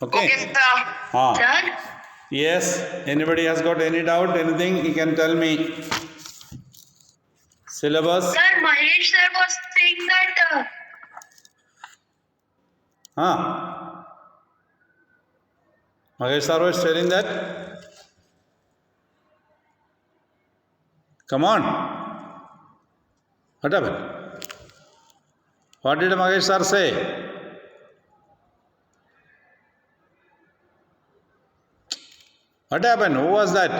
Okay? Okay, sir. Ah. Sir? Yes. Anybody has got any doubt, anything, he can tell me. Syllabus? Sir, Mahesh sir was saying that Ah. Mahesh sir was telling that. Come on. What happened? What did Mahesh sir say? What happened? Who was that?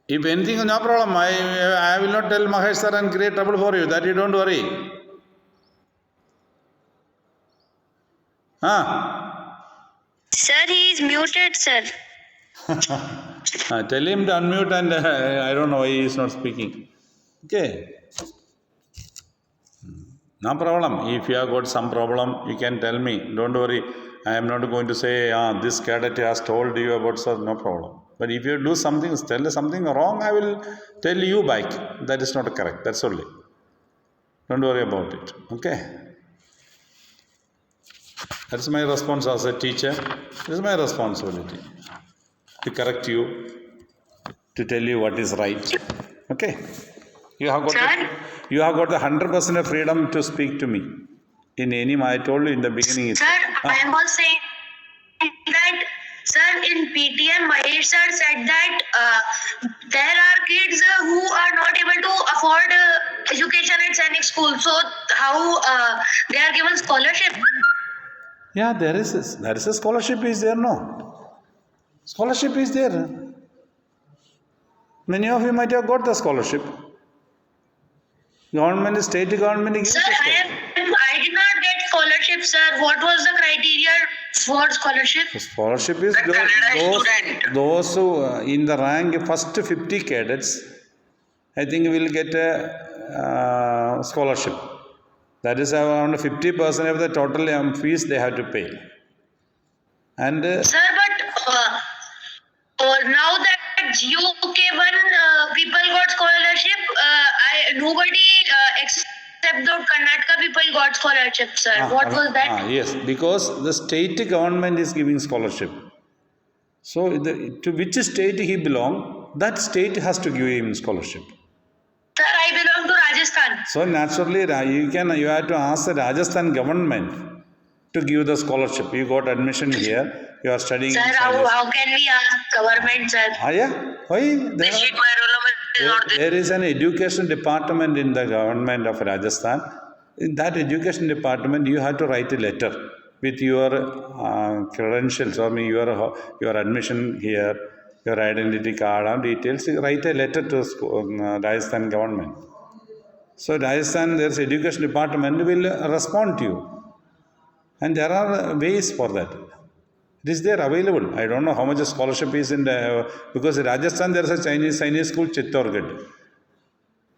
If anything, no problem. I will not tell Mahesh sir and create trouble for you. That you don't worry. Huh? sir, he is muted, sir. Tell him to unmute and I don't know why he is not speaking. Okay. No problem. If you have got some problem, you can tell me. Don't worry. I am not going to say, this cadet has told you about sir. No problem. But if you do something, tell something wrong, I will tell you back. That is not correct. That's only. Don't worry about it. Okay. That's my response as a teacher. It is my responsibility to correct you, to tell you what is right. Okay. You have got the 100% of freedom to speak to me in any. I told you in the beginning. Sir, I was saying that, sir, in PTM, Mahesh sir said that there are kids who are not able to afford education at Sainik school. So, how they are given scholarship? Yeah, there is a scholarship is there, no? Scholarship is there. Many of you might have got the scholarship. Government, state government gives Sir, I did not get scholarship, sir. What was the criteria for scholarship? Scholarship is those who in the rank first 50 cadets, I think will get a scholarship. That is around 50% of the total fees they have to pay. And sir, but now that UK1 people got scholarship, nobody except the Karnataka people got scholarship, sir. What was that? Yes, because the state government is giving scholarship. So, to which state he belong, that state has to give him scholarship. Sir, I belong to Rajasthan. So naturally, you have to ask the Rajasthan government to give the scholarship. You got admission here. You are studying. Sir, how can we ask government, sir? Yeah. Why? There is an education department in the government of Rajasthan. In that education department, you have to write a letter with your credentials or your admission here, your identity card and details. You write a letter to Rajasthan government. So Rajasthan, there's education department will respond to you. And there are ways for that. It is there available. I don't know how much a scholarship is because in Rajasthan there is a Chinese school, Chittorgarh.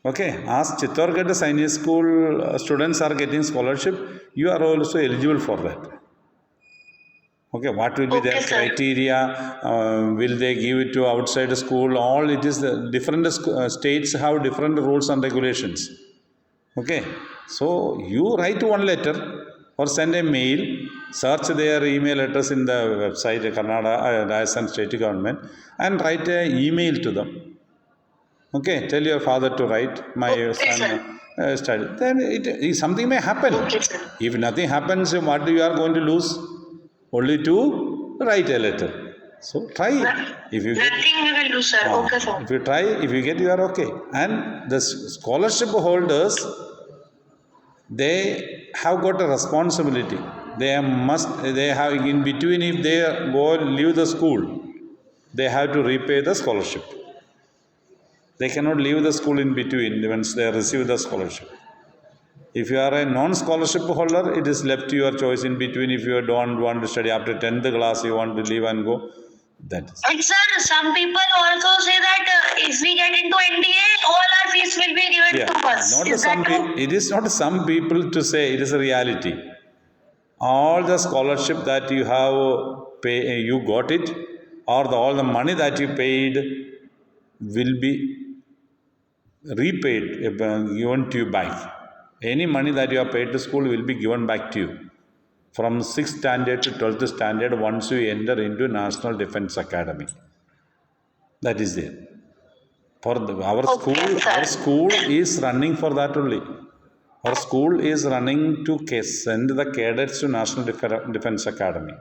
Okay, as Chittorgarh Chinese school students are getting scholarship, you are also eligible for that. Okay, what will be their criteria? Will they give it to outside school? All it is different states have different rules and regulations. Okay, so you write one letter or send a mail, search their email address in the website, Karnataka, Rajasthan state government, and write an email to them. Okay, tell your father to write, my son study. Then something may happen. If nothing happens, what you are going to lose? Only to write a letter. So try. If you get, nothing we will do, sir. Okay, sir. If you try, if you get, you are okay. And the scholarship holders, they have got a responsibility. They have in between, if they leave the school, they have to repay the scholarship. They cannot leave the school in between once they receive the scholarship. If you are a non-scholarship holder, it is left to your choice in between. If you don't want to study after 10th class, you want to leave and go. That is. And sir, some people also say that if we get into NDA, all our fees will be given to us. It is not some people to say, it is a reality. All the scholarship that you have you got it, or all the money that you paid will be repaid, given to you back. Any money that you have paid to school will be given back to you from 6th standard to 12th standard once you enter into National Defense Academy. That is there. For our school is running for that only. Our school is running to send the cadets to National Defense Academy.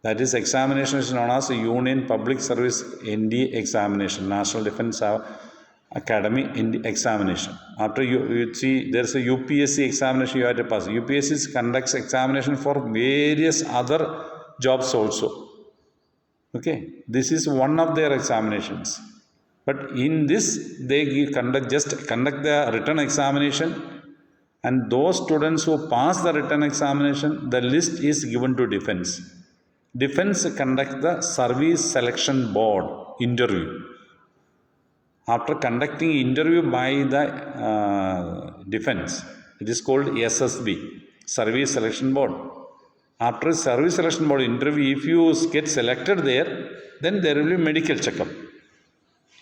That is examination is known as Union Public Service ND examination, National Defense Academy examination. After you see, there is a UPSC examination you have to pass. UPSC conducts examination for various other jobs also. Okay, this is one of their examinations. But in this, they conduct the written examination, and those students who pass the written examination, the list is given to defense. Defense conduct the service selection board interview. After conducting interview by the defense, it is called SSB, Service Selection Board. After service selection board interview, if you get selected there, then there will be medical checkup.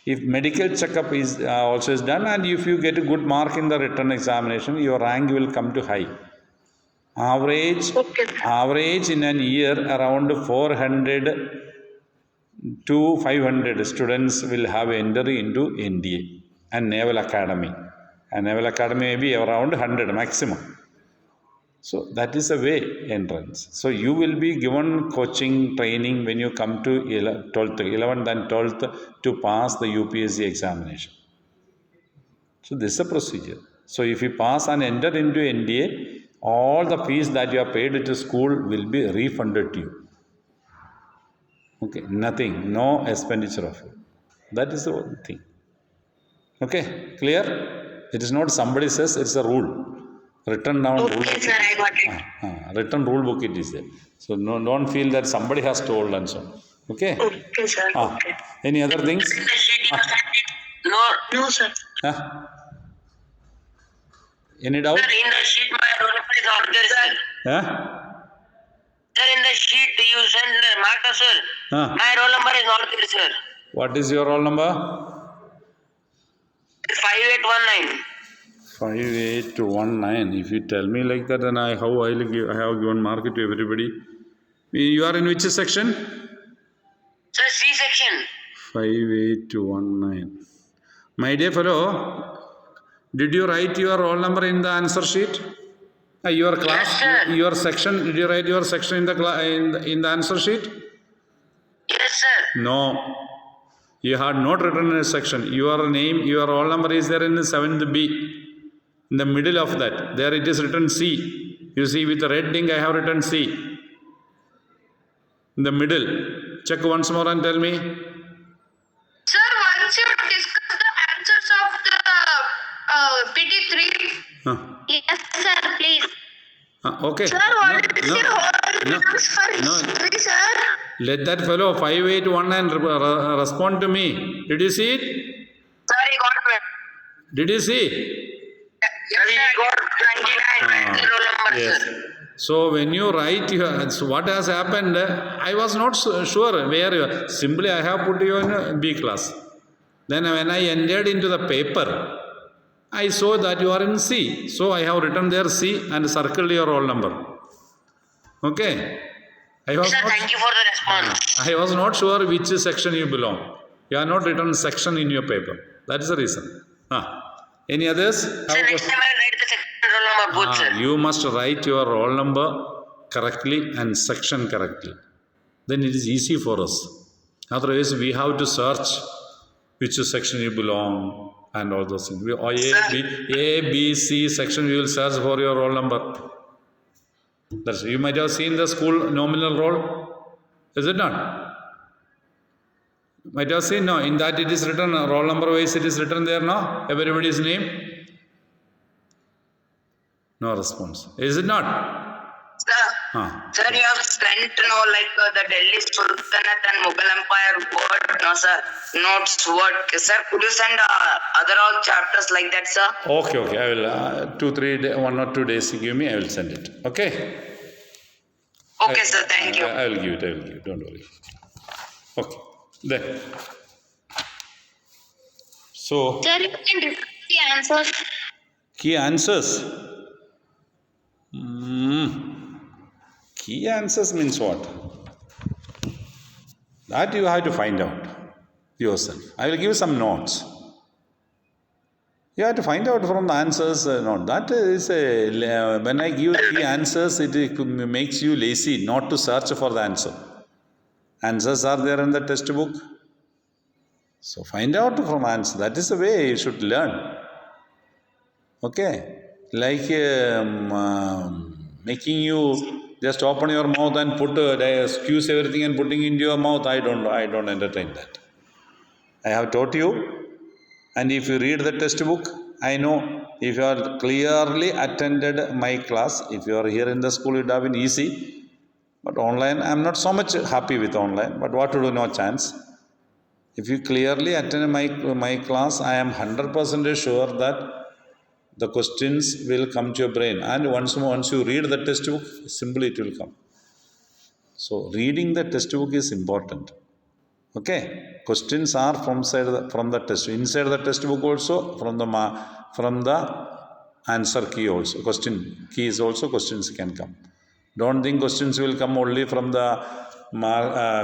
If medical checkup is also is done, and if you get a good mark in the written examination, your rank will come to high. Average in an year around 400 to 500 students will have entry into NDA and Naval Academy. And Naval Academy may be around 100 maximum. So that is a way entrance. So you will be given coaching, training when you come to 11th and 12th to pass the UPSC examination. So this is a procedure. So if you pass and enter into NDA, all the fees that you have paid to school will be refunded to you. Okay, nothing, no expenditure of it. That is the thing. Okay, clear? It is not somebody says, it's a rule. Written down rule book. Sir, I got it. Written rule book it is there. So don't feel that somebody has told and so on. Okay? Okay, sir. Okay. Any other things? No, sir. Any doubt? Sir, in the sheet, my roll number is not there, sir. Sir, in the sheet you send the marker, sir. My roll number is not there, sir. What is your roll number? 5819. 5819. If you tell me like that, then I have given mark to everybody. You are in which section? Sir, C section. 5819. My dear fellow, did you write your roll number in the answer sheet? Your class, yes, sir. Your section, did you write your section in the answer sheet? Yes, sir. No. You had not written a section. Your name, your roll number is there in the 7th B. In the middle of that, there it is written C. You see with the red ink I have written C. In the middle. Check once more and tell me. Sir, once you discuss the answers of the PT3. Yes, sir, please. Okay. Sir, what is your whole results for history, sir? Let that fellow 5819 respond to me. Did you see it? Sir, he got it. Did you see? Yes, he got 29 roll number, Yes. sir. So when you write, so what has happened, I was not sure where you are. Simply I have put you in B class. Then when I entered into the paper, I saw that you are in C. So I have written there C and circled your roll number. Okay. Sir, thank you for the response. I was not sure which section you belong. You are not written section in your paper. That is the reason. Any others? Sir, next time I will write the section roll number both, sir. You must write your roll number correctly and section correctly. Then it is easy for us. Otherwise, we have to search which section you belong and all those things. A, B, C section, we will search for your roll number. You might have seen the school nominal roll. Is it not? Might have seen, no, in that it is written, roll number wise it is written there, no? Everybody's name? No response. Is it not? Sir, you have spent, the Delhi Sultanate and Mughal Empire word, no, sir. Notes word. Sir, could you send other all chapters like that, sir? Okay. I will, 1 or 2 days give me, I will send it. Okay? Okay, sir, thank you. I will give it, don't worry. Okay. Then. So. Sir, you can discuss the answers. Key answers. Key answers means what? That you have to find out yourself. I will give some notes. You have to find out from the answers. That is when I give the answers, it makes you lazy not to search for the answer. Answers are there in the textbook. So find out from answer. That is the way you should learn. Okay, like making you just open your mouth and put excuse everything and putting into your mouth. I don't entertain that. I have taught you, and if you read the textbook, I know if you are clearly attended my class. If you are here in the school, it would have been easy. But online, I am not so much happy with online. But what to do? No chance. If you clearly attend my class, I am 100% sure that the questions will come to your brain, and once you read the textbook, simply it will come. So reading the textbook is important. Okay, questions are from the test, inside the textbook also, from the answer key also. Question key is also questions can come. Don't think questions will come only from the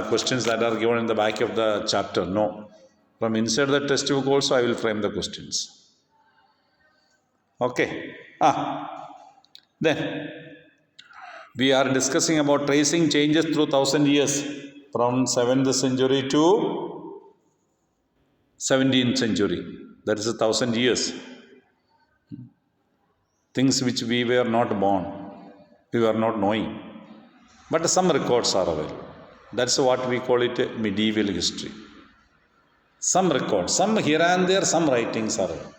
questions that are given in the back of the chapter. No, from inside the textbook also I will frame the questions. Okay. Then we are discussing about tracing changes through 1,000 years from 7th century to 17th century. That is 1,000 years. Things which we were not born, we were not knowing. But some records are available. That's what we call it medieval history. Some records, some here and there, some writings are available.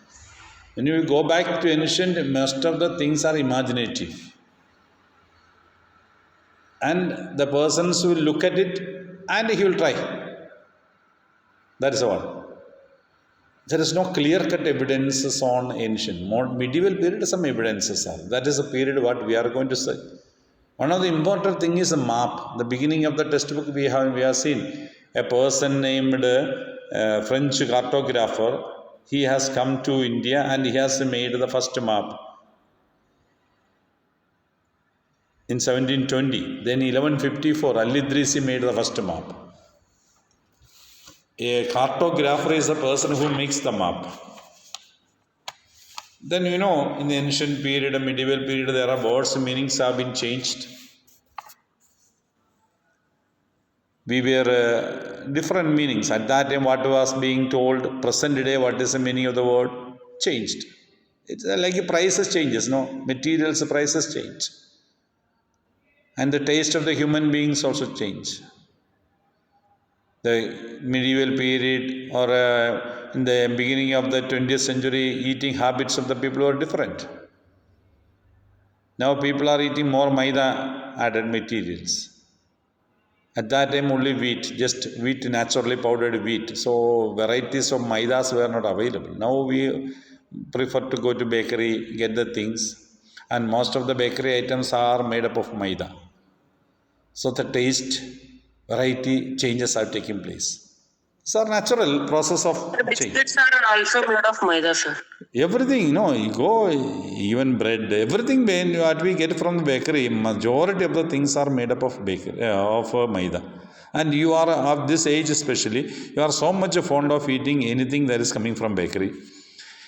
When you go back to ancient, most of the things are imaginative. And the persons will look at it and he will try. That is all. There is no clear-cut evidences on ancient. Medieval period, some evidences are. That is the period what we are going to say. One of the important thing is a map. The beginning of the textbook we have seen a person named French cartographer. He has come to India and he has made the first map in 1720. Then 1154, Al-Idrisi made the first map. A cartographer is a person who makes the map. Then in the ancient period, medieval period, there are words, meanings have been changed. We were different meanings. At that time, what was being told, present day, what is the meaning of the word, changed. It's like prices changes, materials prices change. And the taste of the human beings also change. The medieval period or in the beginning of the 20th century, eating habits of the people were different. Now people are eating more maida added materials. At that time only wheat, just wheat, naturally powdered wheat. So varieties of maidas were not available. Now we prefer to go to bakery, get the things, and most of the bakery items are made up of maida. So the taste, variety changes are taking place. It's a natural process of change. Biscuits are also made of maida, sir. Everything, you go, even bread, everything what we get from the bakery, majority of the things are made up of maida. And you are of this age especially, you are so much fond of eating anything that is coming from bakery.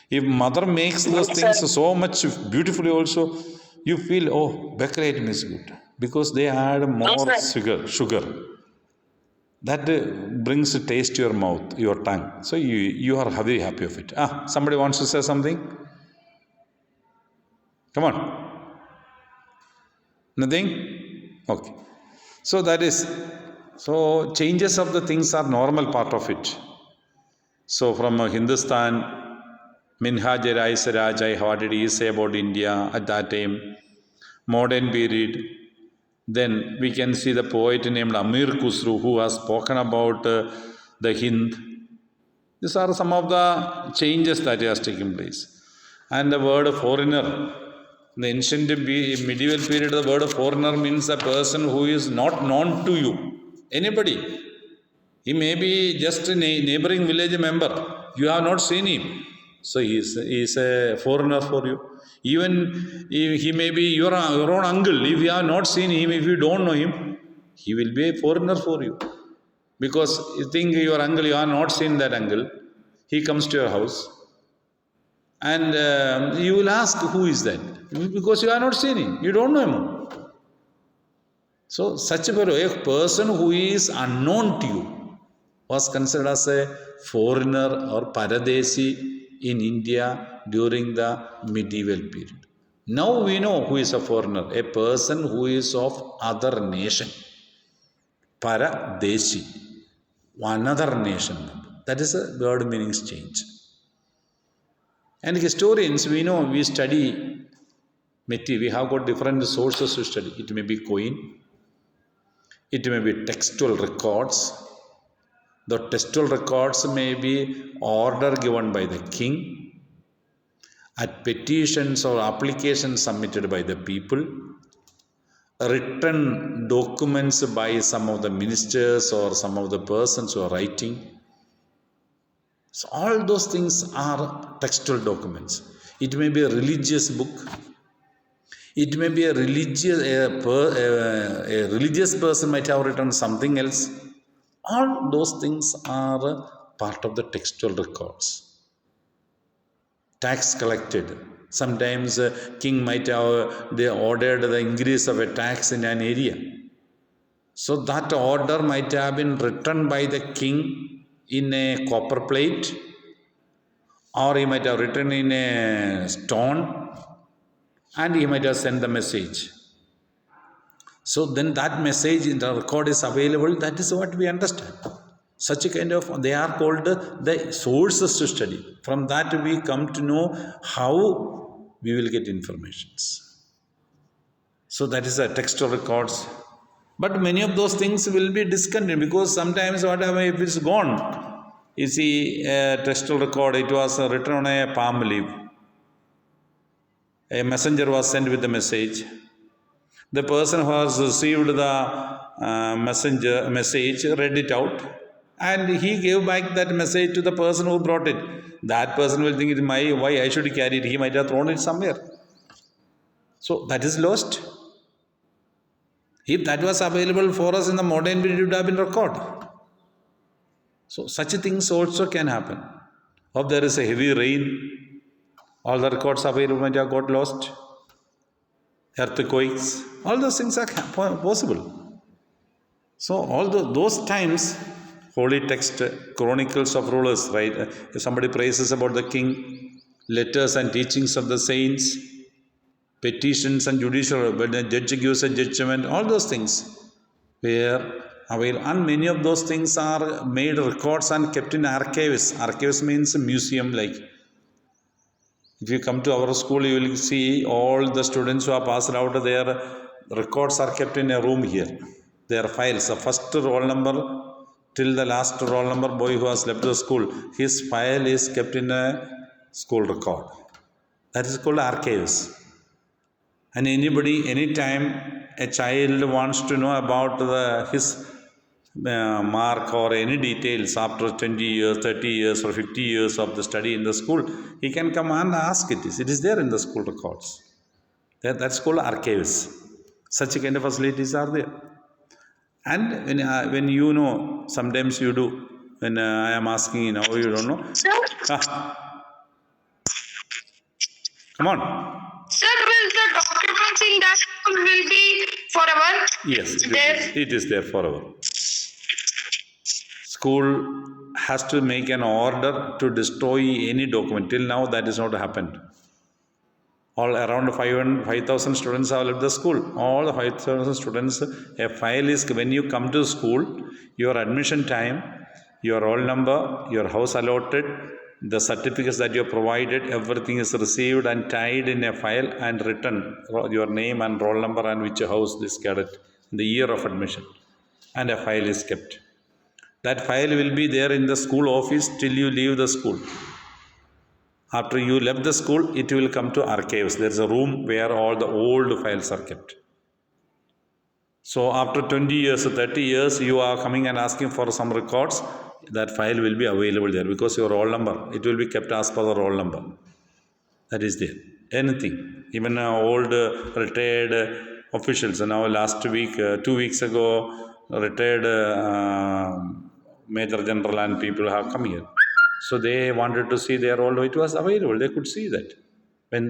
If mother makes those things so much beautifully also, you feel, oh, bakery item is good. Because they add more sugar. That brings a taste to your mouth, your tongue. So you are very happy of it. Somebody wants to say something? Come on. Nothing? Okay. So that is, changes of the things are normal part of it. So from Hindustan, Minhaj-e Rajai, what did he say about India at that time? Modern period. Then we can see the poet named Amir Khusro who has spoken about the Hind. These are some of the changes that has taken place. And the word foreigner, in the ancient medieval period, the word foreigner means a person who is not known to you. Anybody. He may be just a neighboring village member. You have not seen him. So he is a foreigner for you. Even if he may be your own uncle. If you have not seen him, if you don't know him, he will be a foreigner for you. Because you think your uncle, you have not seen that uncle. He comes to your house. And you will ask, who is that? Because you have not seen him. You don't know him. So such a person who is unknown to you was considered as a foreigner or paradesi in India during the medieval period. Now we know who is a foreigner, a person who is of other nation. Paradesi, another nation. That is a word meanings change. And historians, we know, we study material. We have got different sources to study. It may be coin. It may be textual records. The textual records may be order given by the king, at petitions or applications submitted by the people, written documents by some of the ministers or some of the persons who are writing. So all those things are textual documents. It may be a religious book. It may be a religious person might have written something else. All those things are part of the textual records. Tax collected. Sometimes king might have they ordered the increase of a tax in an area. So that order might have been written by the king in a copper plate, or he might have written in a stone, and he might have sent the message. So then that message in the record is available. That is what we understand. Such a kind of, they are called the sources to study. From that we come to know how we will get informations. So that is the textual records. But many of those things will be discontinued, because sometimes whatever, if it's gone, you see a textual record, it was written on a palm leaf. A messenger was sent with the message. The person who has received the message read it out, and he gave back that message to the person who brought it. That person will think, why I should carry it? He might have thrown it somewhere. So that is lost. If that was available for us in the modern period, it would have been recorded. So such things also can happen. If there is a heavy rain, all the records available might have got lost. Earthquakes, all those things are possible. So all those times, holy text, chronicles of rulers, right? If somebody praises about the king, letters and teachings of the saints, petitions and judicial, when the judge gives a judgment, all those things were available. And many of those things are made records and kept in archives. Archives means a museum like. If you come to our school, you will see all the students who are passed out, their records are kept in a room here. Their files, the first roll number till the last roll number boy who has left the school, his file is kept in a school record. That is called archives. And anybody, anytime a child wants to know about his mark or any details after 20 years, 30 years or 50 years of the study in the school, he can come and ask it. It is there in the school records. That's called archives. Such kind of facilities are there. And when you know, sometimes you do, when I am asking, you don't know. Sir? Come on. Sir, will the documents in that school will be forever? Yes, it is there forever. School has to make an order to destroy any document. Till now, that is not happened. All around 5,000 students have left the school. All the 5,000 students, a file is, when you come to school, your admission time, your roll number, your house allotted, the certificates that you have provided, everything is received and tied in a file and written, your name and roll number and which house this cadet, the year of admission, and a file is kept. That file will be there in the school office till you leave the school. After you left the school, it will come to archives. There is a room where all the old files are kept. So after 20 years or 30 years, you are coming and asking for some records, that file will be available there because your roll number, it will be kept as per the roll number. That is there. anything. Even old retired officials. Now last week, 2 weeks ago, retired Major General and people have come here. So they wanted to see their old, it was available, they could see that.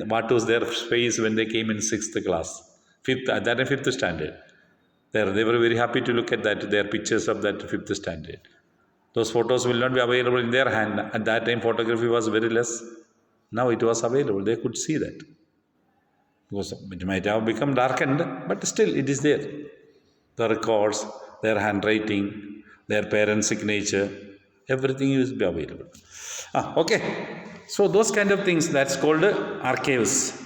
What was their face when they came in 6th class, 5th standard. They were very happy to look at that, their pictures of that 5th standard. Those photos will not be available in their hand. At that time, photography was very less. Now it was available. They could see that. Because it might have become darkened, but still it is there. The records, their handwriting, their parents' signature, everything is available. Okay. So those kind of things, that's called archives.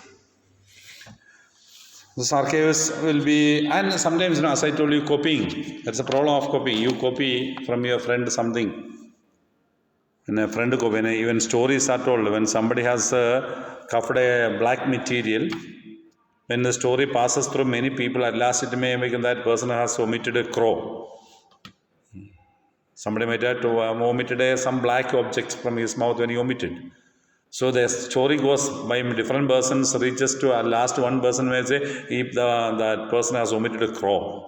This archives will be, and sometimes, as I told you, copying. That's a problem of copying. You copy from your friend something. When a friend copy, even stories are told. When somebody has covered a black material, when the story passes through many people, at last it may make that person has omitted a crow. Somebody might have omitted some black objects from his mouth when he omitted. So the story goes by different persons, reaches to at last one person may say, if that person has omitted a crow.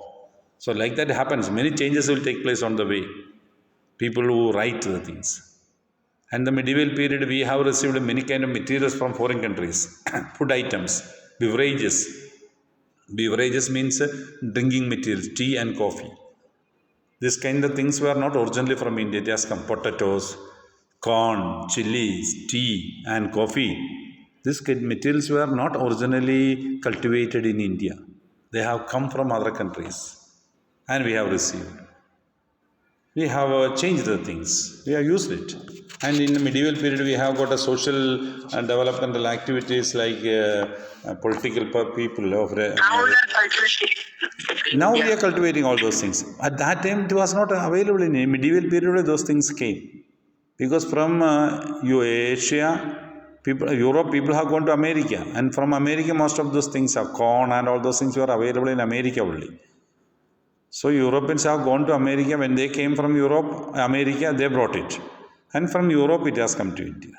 So like that happens. Many changes will take place on the way. People who write the things. And the medieval period, we have received many kind of materials from foreign countries. Food items, beverages. Beverages means drinking materials, tea and coffee. This kind of things were not originally from India. They have come potatoes, corn, chilies, tea and coffee. These materials were not originally cultivated in India. They have come from other countries and we have received. We have changed the things. We have used it. And in the medieval period, we have got a social and developmental activities like political people. Now we are cultivating all those things. At that time, it was not available in the medieval period. Those things came. Because from Asia, Europe, people have gone to America. And from America, most of those things are corn and all those things were available in America only. So Europeans have gone to America. When they came from America, they brought it. And from Europe, it has come to India.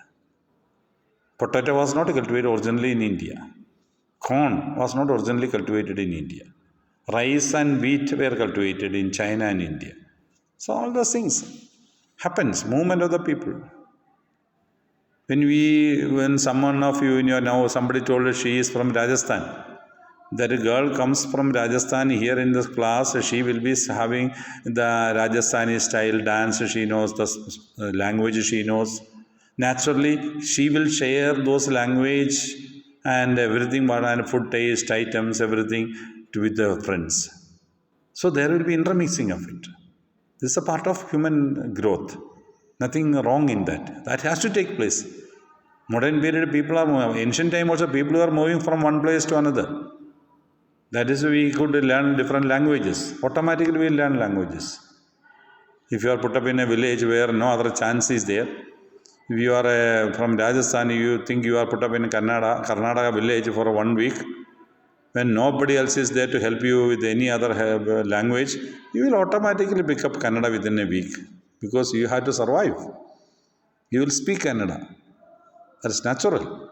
Potato was not cultivated originally in India. Corn was not originally cultivated in India. Rice and wheat were cultivated in China and India. So all those things happens, movement of the people. When someone of you now somebody told us she is from Rajasthan, that a girl comes from Rajasthan here in this class, she will be having the Rajasthani style dance, she knows the language she knows. Naturally, she will share those language and everything, and food taste items, everything with the friends. So there will be intermixing of it. This is a part of human growth. Nothing wrong in that. That has to take place. Modern period people are moving. Ancient time also people are moving from one place to another. That is, we could learn different languages. Automatically we learn languages. If you are put up in a village where no other chance is there, if you are from Rajasthan, you think you are put up in Karnataka village for 1 week, when nobody else is there to help you with any other language, you will automatically pick up Kannada within a week because you have to survive. You will speak Kannada. That's natural.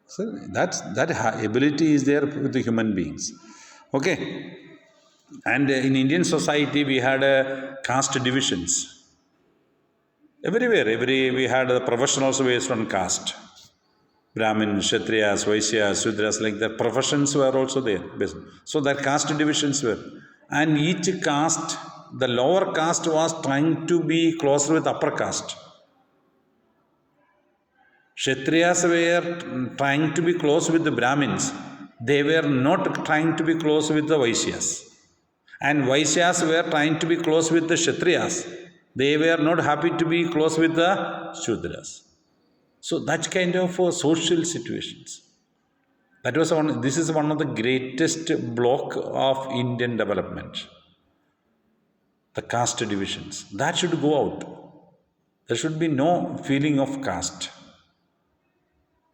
So that ability is there with the human beings. Okay. And in Indian society, we had caste divisions. Everywhere, we had the professionals based on caste. Brahmin, Kshatriyas, Vaishyas, Sudras, like that. Professions were also there. So that caste divisions were. And each caste, the lower caste was trying to be closer with upper caste. Kshatriyas were trying to be close with the Brahmins. They were not trying to be close with the Vaishyas. And Vaishyas were trying to be close with the Kshatriyas. They were not happy to be close with the Shudras. So that kind of social situations. This is one of the greatest block of Indian development. The caste divisions. That should go out. There should be no feeling of caste.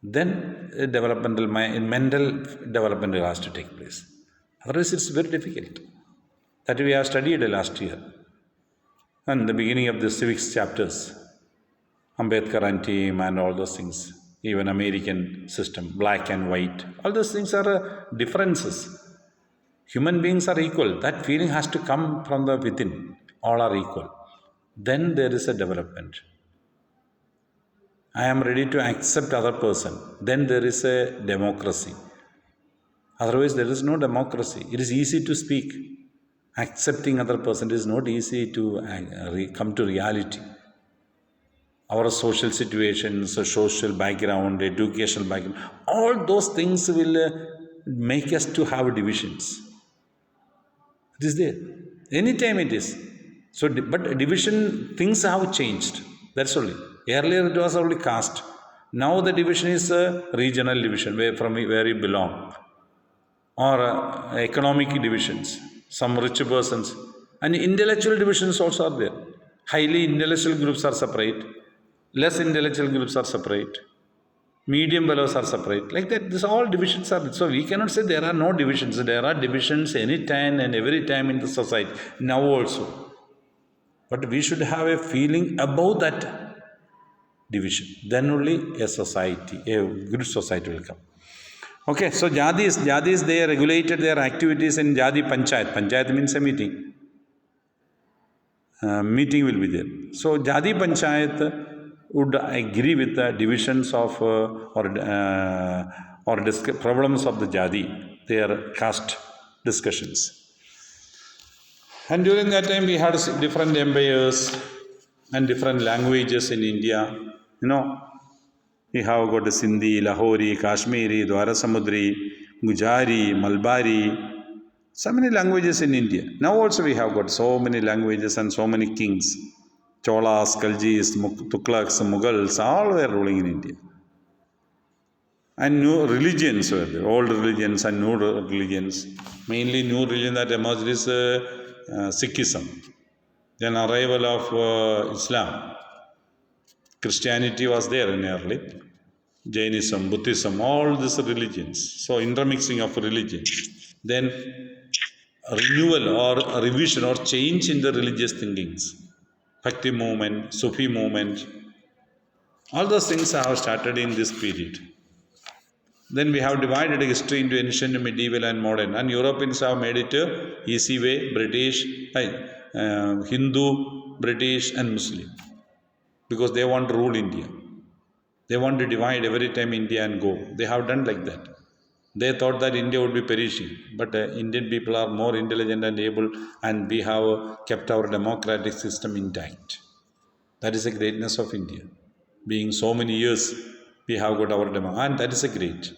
Then mental development has to take place. Otherwise, it's very difficult. That we have studied last year. And the beginning of the civics chapters, Ambedkar and team and all those things. even American system, black and white. All those things are differences. Human beings are equal. That feeling has to come from the within. All are equal. Then there is a development. I am ready to accept other person. Then there is a democracy. Otherwise, there is no democracy. It is easy to speak. Accepting other person is not easy to come to reality. Our social situations, social background, educational background, all those things will make us to have divisions. It is there. Anytime it is. So, but division, things have changed. That's only. Earlier it was only caste. Now the division is a regional division, where you belong. Or economic divisions. Some rich persons. And intellectual divisions also are there. Highly intellectual groups are separate. Less intellectual groups are separate. Medium fellows are separate. Like that, this all divisions are. So we cannot say there are no divisions. There are divisions any time and every time in the society. Now also. But we should have a feeling about that division. Then only a society, a good society will come. Okay, so Jadis, they regulated their activities in Jadi Panchayat. Panchayat means a meeting. Meeting will be there. So Jadi Panchayat would agree with the divisions of problems of the Jadi, their caste discussions. And during that time, we had different empires and different languages in India. You know, we have got Sindhi, Lahori, Kashmiri, Dwarasamudri, Gujari, Malbari, so many languages in India. Now also we have got so many languages and so many kings. Cholas, Khaljis, Tughlaqs, Mughals, all were ruling in India. And new religions were there, old religions and new religions. Mainly new religion that emerged is Sikhism. Then arrival of Islam. Christianity was there in early. Jainism, Buddhism, all these religions. So intermixing of religion. Then renewal or revision or change in the religious thinkings. Bhakti movement, Sufi movement, all those things have started in this period. Then we have divided history into ancient, medieval and modern. And Europeans have made it a easy way, British, Hindu, British and Muslim. Because they want to rule India. They want to divide every time India and go. They have done like that. They thought that India would be perishing, but Indian people are more intelligent and able, and we have kept our democratic system intact. That is the greatness of India. Being so many years, we have got our democracy, and that is a great.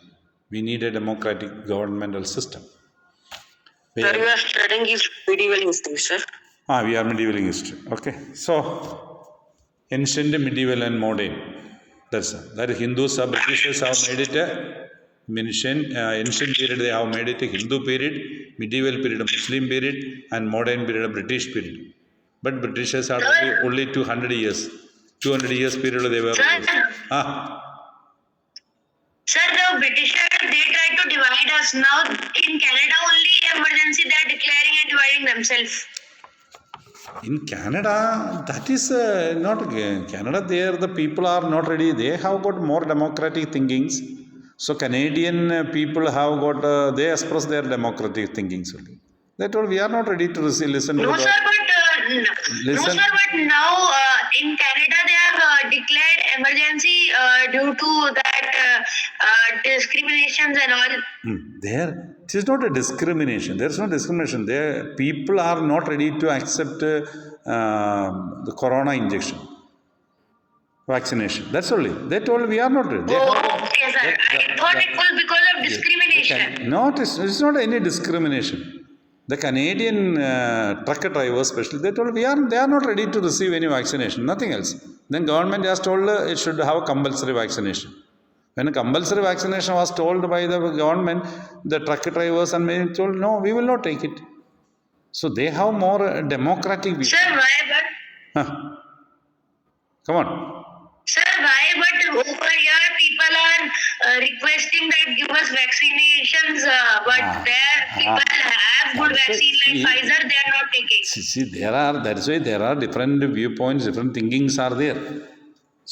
We need a democratic governmental system. Sir, you are studying medieval history, sir. We are medieval history. Okay, so ancient, medieval, and modern. That's that. Hindus or Britishers have made it a ancient period. They have made it a Hindu period, medieval period, a Muslim period, and modern period, a British period. But Britishers are only 200 years. 200 years period they were. Sir, the British, they tried to divide us. Now in Canada only emergency they are declaring and dividing themselves. In Canada, that is not Canada. There, the people are not ready. They have got more democratic thinkings. So Canadian people have got they express their democratic thinkings only. They told we are not ready to listen. No, sir, but now in Canada they have declared emergency due to that discriminations and all. There, it is not a discrimination. There is no discrimination. There, people are not ready to accept the corona injection, vaccination. That's only. They told we are not ready. Okay, sir. I thought it was because of discrimination. No, it's not any discrimination. The Canadian truck drivers, especially, they told they are not ready to receive any vaccination, nothing else. Then government has told it should have compulsory vaccination. When compulsory vaccination was told by the government, the truck drivers and many told, no, we will not take it. So they have more democratic view. Sir, why? But come on. Sir, why? But over here people are requesting that give us vaccinations, but there people have good vaccine like Pfizer, they are not taking. See, that's why there are different viewpoints, different thinkings are there.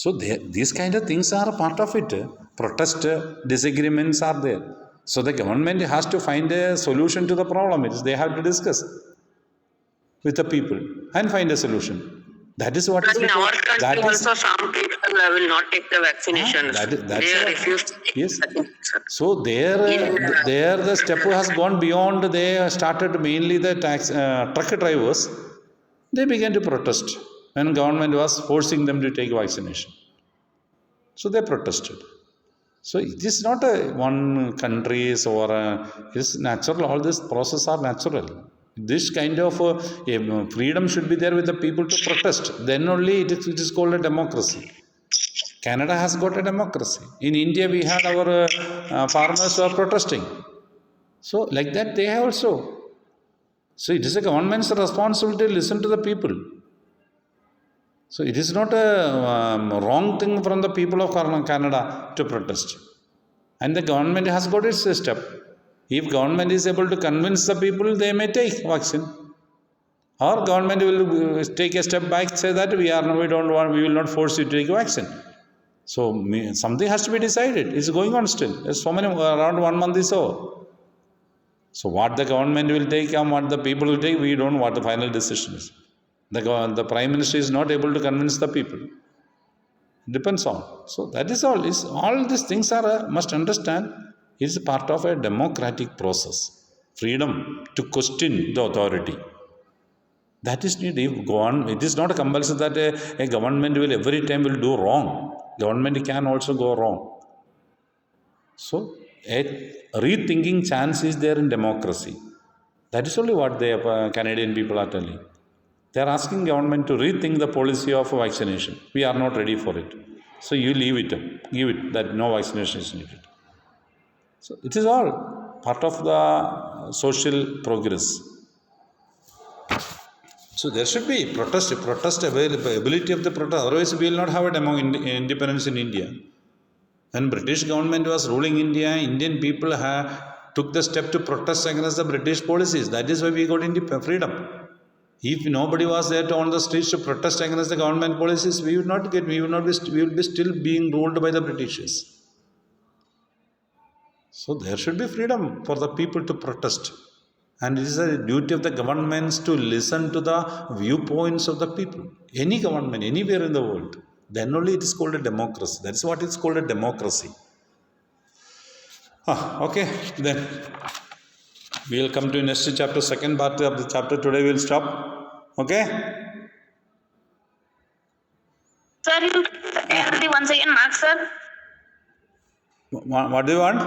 So these kind of things are a part of it. Protest, disagreements are there. So the government has to find a solution to the problem. They have to discuss with the people and find a solution. That is what But is in our because- country that is- also some people will not take the vaccination. that's They what- refuse to take yes. the vaccine, sir. So there the step has gone beyond. They started mainly the truck drivers. They began to protest when government was forcing them to take vaccination. So they protested. So it is not a one countries or it is natural. All this process are natural. This kind of freedom should be there with the people to protest. Then only it is called a democracy. Canada has got a democracy. In India, we had our farmers who are protesting. So like that, they have also. So it is a government's responsibility to listen to the people. So it is not a wrong thing from the people of Canada to protest. And the government has got its step. If government is able to convince the people, they may take vaccine. Or government will take a step back, say that we will not force you to take vaccine. So something has to be decided. It's going on still. There's so many, around 1 month is over. So what the government will take and what the people will take, we don't know what the final decision is. The Prime Minister is not able to convince the people. It depends on. So that is all. All these things are, must understand, is part of a democratic process. Freedom to question the authority. That is needed. It is not a compulsion that a government will every time will do wrong. Government can also go wrong. So a rethinking chance is there in democracy. That is only what the Canadian people are telling. They are asking government to rethink the policy of vaccination. We are not ready for it. So you leave it, give it that no vaccination is needed. So it is all part of the social progress. So there should be protest ability of the protest. Otherwise, we will not have a independence in India. When British government was ruling India, Indian people took the step to protest against the British policies. That is why we got freedom. If nobody was there on the streets to protest against the government policies, we will be still being ruled by the Britishers. So there should be freedom for the people to protest. And it is a duty of the governments to listen to the viewpoints of the people. Any government, anywhere in the world. Then only it is called a democracy. That's what it's called a democracy. Okay, then we will come to next chapter, second part of the chapter. Today we will stop. Okay? Sir, you once again, Mark, sir. What do you want?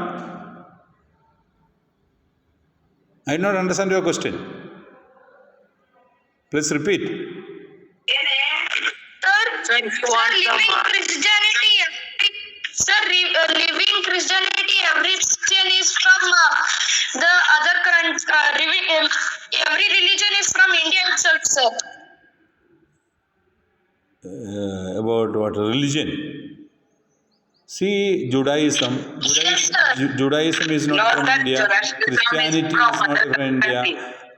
I did not understand your question. Please repeat. Sir, If you want living some, Christianity, living Christianity, every Christian is from the other country. Every religion is from India itself, sir. About what? Religion. See, Judaism is not from India. Christianity is not from India.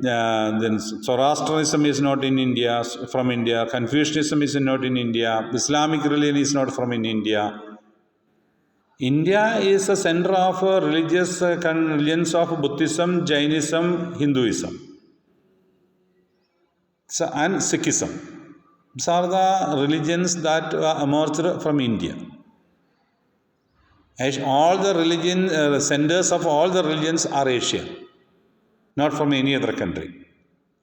Then Zoroastrianism is not in India, from India. Confucianism is not in India. Islamic religion is not from in India. India is a center of religions of Buddhism, Jainism, Hinduism, and Sikhism. These are the religions that emerged from India. All the centers of all the religions are Asia, not from any other country.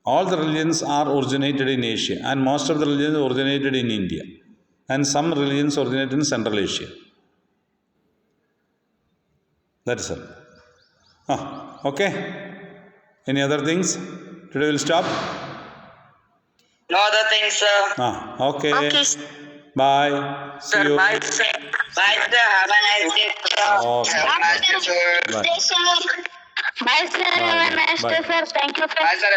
All the religions are originated in Asia, and most of the religions originated in India, and some religions originated in Central Asia. That is it. Okay. Any other things? Today we'll stop. no other things, sir. Okay. Okay. Bye. See Sir, you. bye, sir. Bye, sir. Have a nice day, sir. Okay. Have a nice day, sir. Bye. Bye, sir. Have a nice Bye. day, sir. Thank you, sir. Bye, sir.